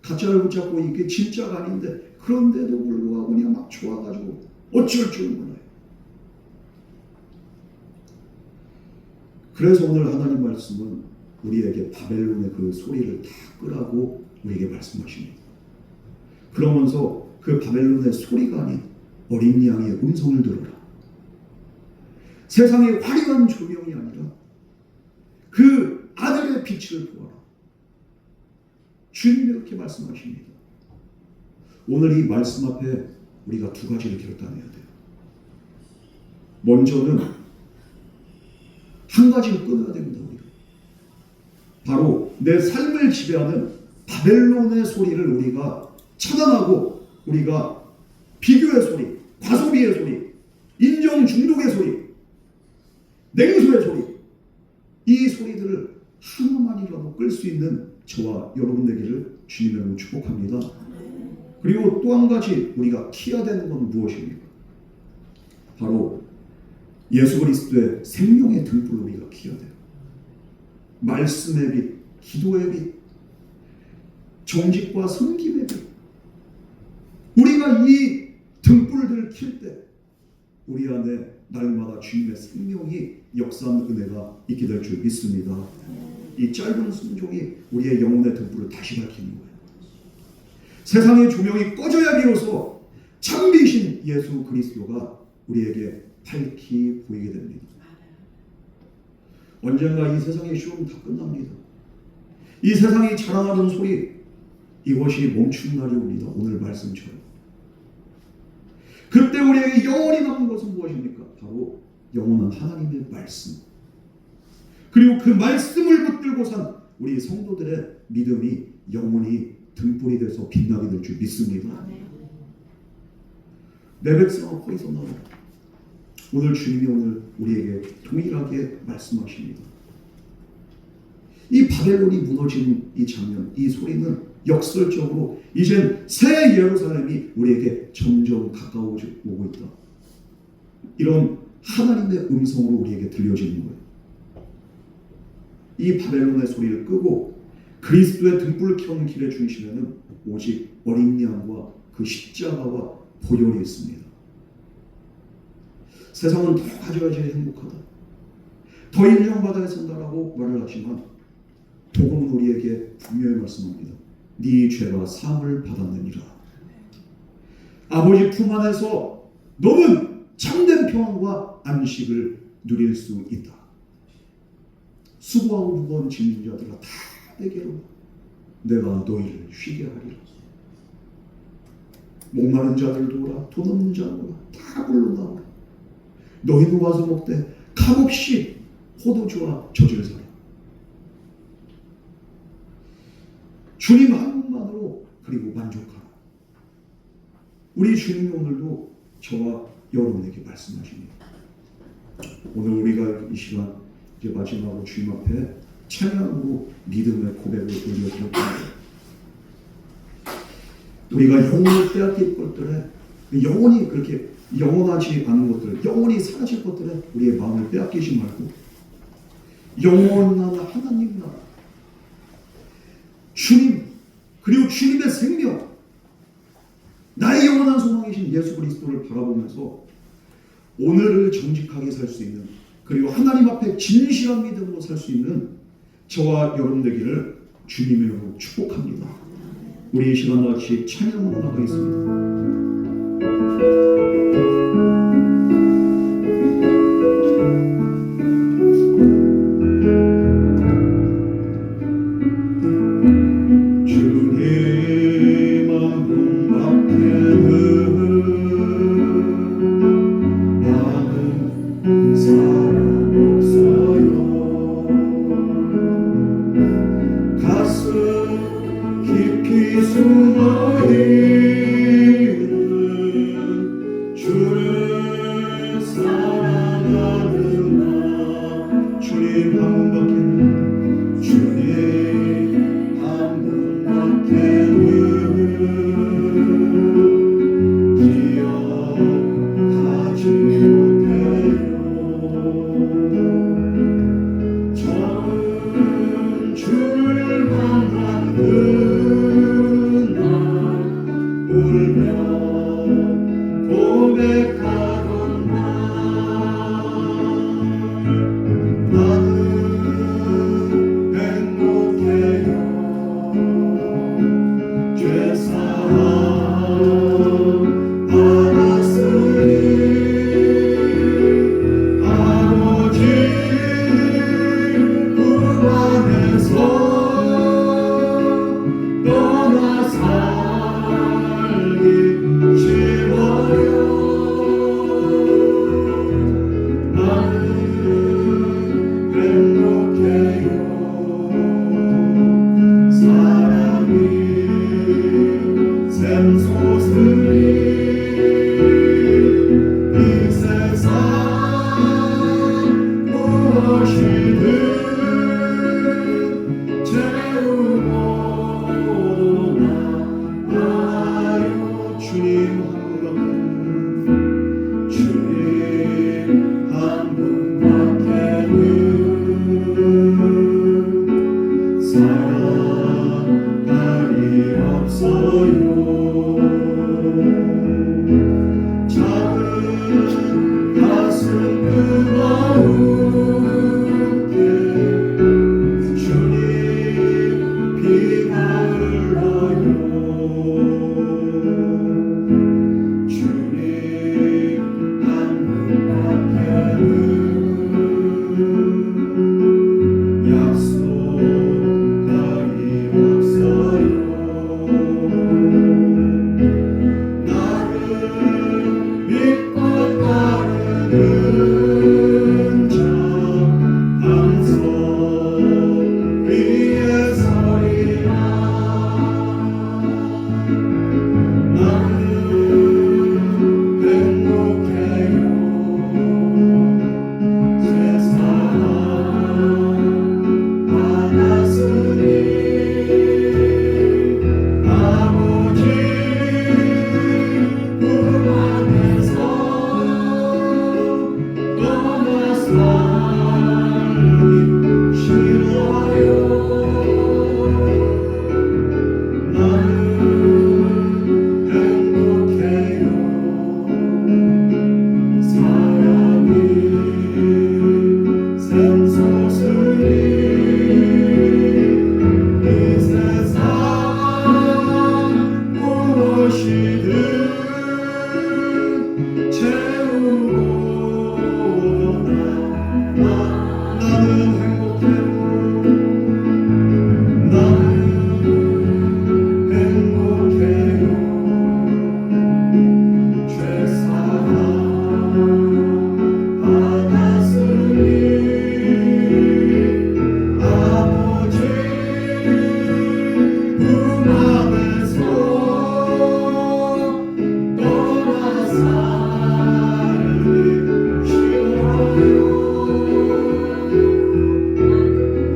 가짜를 붙잡고 이게 진짜가 아닌데 그런데도 불구하고 그냥 막 좋아가지고 어쩔 줄 몰라요. 그래서 오늘 하나님 말씀은 우리에게 바벨론의 그 소리를 다 끄라고 우리에게 말씀하십니다. 그러면서 그 바벨론의 소리가 아닌 어린 양의 음성을 들어라. 세상의 화려한 조명이 아니라 그 아들의 빛을 보아라. 주님이 이렇게 말씀하십니다. 오늘 이 말씀 앞에 우리가 두 가지를 결단해야 돼요. 먼저는 한 가지를 끊어야 됩니다. 우리가. 바로 내 삶을 지배하는 바벨론의 소리를 우리가 차단하고 우리가 비교의 소리, 과소비의 소리, 인정 중독의 소리, 냉소의 소리, 이 소리들을 하나만이라도 끌 수 있는 저와 여러분 되기를 주님으로 축복합니다. 그리고 또 한 가지 우리가 키워야 되는 건 무엇입니까? 바로 예수 그리스도의 생명의 등불을 우리가 키워야 돼요. 말씀의 빛, 기도의 빛, 정직과 섬김의 빛. 우리가 이 등불들을 킬 때 우리 안에 날마다 주님의 생명이 역사하는 은혜가 있게 될 줄 믿습니다. 이 짧은 순종이 우리의 영혼의 등불을 다시 밝히는 거예요. 세상의 조명이 꺼져야 비로소 참빛인 예수 그리스도가 우리에게 밝히 보이게 됩니다. 언젠가 이 세상의 시험은 다 끝납니다. 이 세상이 자랑하는 소리, 이것이 멈춘 날이 옵니다. 오늘 말씀처럼. 그때 우리에게 영원히 남은 것은 무엇입니까? 바로 영원한 하나님의 말씀. 그리고 그 말씀을 붙들고 산 우리 성도들의 믿음이 영원히 등불이 돼서 빛나게 될 줄 믿습니다. 내 백성은 거기서 나와요. 오늘 주님이 오늘 우리에게 동일하게 말씀하십니다. 이 바벨론이 무너진 이 장면, 이 소리는 역설적으로 이젠 새 예루살렘이 우리에게 점점 가까워오고 있다. 이런 하나님의 음성으로 우리에게 들려지는 거예요. 이 바벨론의 소리를 끄고 그리스도의 등불을 켜는 길에 중심에는 오직 어린 양과 그 십자가와 보혈이 있습니다. 세상은 더 가져야지 행복하다, 더 인정받아야 산다라고 말을 하지만 복음은 우리에게 분명히 말씀합니다. 네 죄가 사함을 받았느니라. 아버지 품 안에서 너는 참된 평안과 안식을 누릴 수 있다. 수고하고 무거운 짐진 자들아 다 내게로 내가 너희를 쉬게 하리라. 목마른 자들도 오라, 돈 없는 자도 오라, 다 불러 나오라. 너희도 와서 먹되 값없이 포도주와 젖을 사라. 주님 한 분만으로 그리고 만족하라. 우리 주님이 오늘도 저와 여러분에게 말씀하십니다. 오늘 우리가 이 시간 이제 마지막으로 주님 앞에 찬양으로 믿음의 고백을 올려드립니다. 우리가 영혼을 빼앗길 것들에 영원히 그렇게 영원하지 않은 것들, 영원히 사라질 것들에 우리의 마음을 빼앗기지 말고 영원한 하나님 나라, 주님, 그리고 주님의 생명, 나의 영원한 소망이신 예수 그리스도를 바라보면서 오늘을 정직하게 살 수 있는, 그리고 하나님 앞에 진실한 믿음으로 살 수 있는 저와 여러분 되기를 주님으로 축복합니다. 우리 이 시간 같이 찬양으로 나가겠습니다. 주님 한 분밖에는 주님 한 분밖에는 사랑하리 없어요. 작은 가슴 뜨거운데 주님 비가 흘러요. 주님 한 분밖에는 약속하기 없어요. 나를 믿고 따르는 자 반석 위에 서리라. 나는 행복해요. 세상 받았으니 아버지 품 안에서 떠나 살기 싫어요. 나는 행복해요. 사랑이 샘솟으니 이 세상 무엇이든 채우고 나는 행복해요. 나는 행복해요. 죄사함 받았으니 아버지 품 안에서 떠나 살기 싫어요.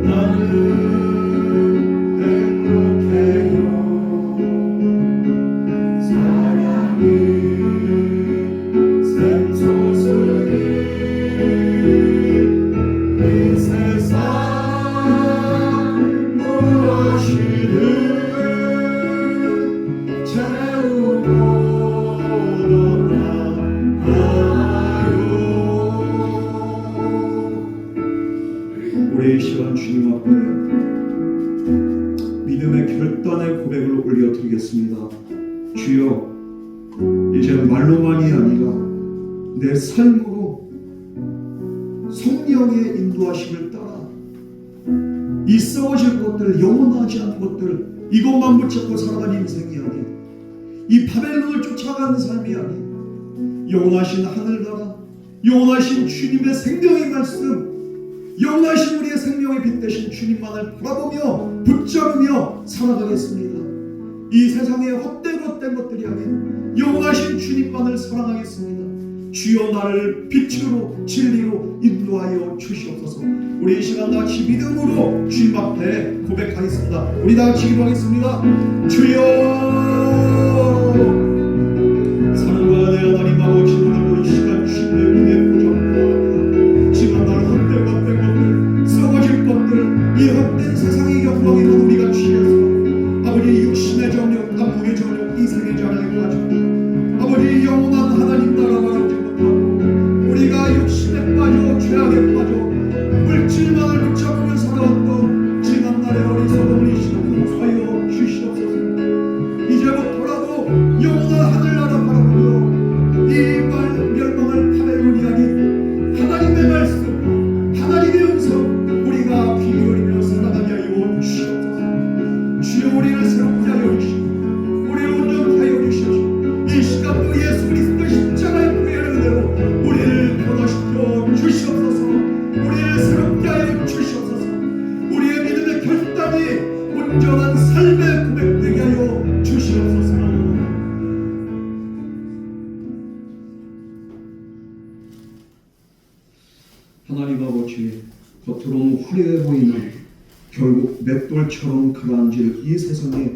나는 행복해요. 사랑이 샘솟으니 이 세상 무엇이든 채우고 떠나가요. 우리 이 시간 주님 앞에 믿음의 결단의 고백을 올려드리겠습니다. 주여, 이제 말로만이 아니라 내 삶으로 성령의 인도하심을 따라 이 썩어질 것들, 영원하지 않은 것들, 이것만 붙잡고 살아가는 인생이 아닌, 이 바벨론을 쫓아가는 삶이 아닌, 영원하신 하늘나라, 영원하신 주님의 생명의 말씀, 영원하신 우리의 생명의 빛 되신 주님만을 바라보며 붙잡으며 살아가겠습니다. 이 세상의 헛된 것들이 아닌 영원하신 주님만을 사랑하겠습니다. 주여, 나를 빛으로 진리로 인도하여 주시옵소서. 우리 이 시간 같이 믿음으로 주님 앞에 고백하겠습니다. 우리 다 같이 기도하겠습니다. 주여, 사랑과 내 하나님 아버지, 오늘 이 시간 주님의 은혜 보좌합니다. 지금 나를 헛된 것들, 썩어질 것들, 이 헛된 세상의 영광이던 우리가 취해서 아버지 육신의 정욕, 안목의 정욕, 이생의 자랑에 빠져 아버지 영원한 하나님 나라만 알지 못하고 우리가 육신에 빠져 죄악에 빠져 물질만을 붙잡으며 살아왔던 지난날의 어리석은 이 시간 용서하여 주시옵소서. 이제부터라도 영원한 하늘나라 바라보며 이 멸망을 바벨론이 아닌 하나님의 말씀, 하나님의 음성 우리가 귀 기울이며 살아가게 하여 주시옵소서. 주여, 우리를 새롭게 하여 주시고 우리를 온전케 하여 주시옵소서. 이 시간도 예수 그리스도의 십자가의 보혈의 은혜로 우리를 변화시켜 주시옵소서. 우리를 새롭게 하여 주시옵소서. 우리의 믿음의 결단이 온전한 삶의 고백되게 하여 주시옵소서. 하나님 아버지, 겉으로는 화려해 보이는 결국 맷돌처럼 가라앉을 이 세상에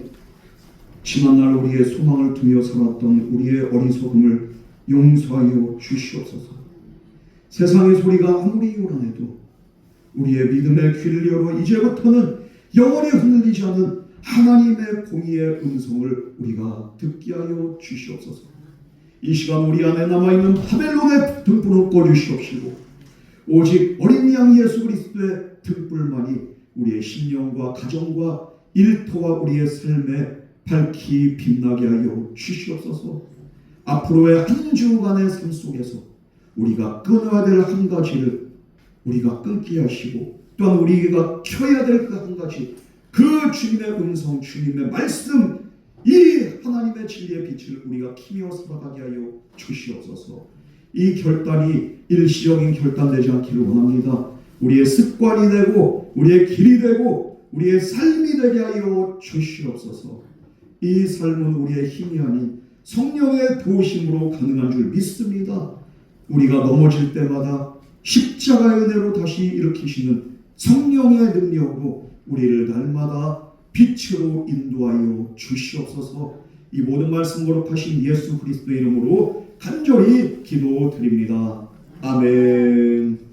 지난날 우리의 소망을 두며 살았던 우리의 어리석음을 용서하여 주시옵소서. 세상의 소리가 아무리 요란해도 우리의 믿음의 귀를 열어 이제부터는 영원히 흔들리지 않는 하나님의 공의의 음성을 우리가 듣게 하여 주시옵소서. 이 시간 우리 안에 남아있는 바벨론의 등불을 꺼주시옵시고 오직 어린 양 예수 그리스도의 등불만이 우리의 심령과 가정과 일터와 우리의 삶에 밝히 빛나게 하여 주시옵소서. 앞으로의 한 주간의 삶 속에서 우리가 끊어야 될 한 가지를 우리가 끊게 하시고 또한 우리가 켜야 될 그 한 가지, 그 주님의 음성, 주님의 말씀, 이 하나님의 진리의 빛을 우리가 키며 살아가게 하여 주시옵소서. 이 결단이 일시적인 결단되지 않기를 원합니다. 우리의 습관이 되고 우리의 길이 되고 우리의 삶이 되게 하여 주시옵소서. 이 삶은 우리의 힘이 아닌 성령의 도우심으로 가능한 줄 믿습니다. 우리가 넘어질 때마다 십자가의 은혜로 다시 일으키시는 성령의 능력으로 우리를 날마다 빛으로 인도하여 주시옵소서. 이 모든 말씀 거룩하신 예수 그리스도의 이름으로 간절히 기도드립니다. 아멘.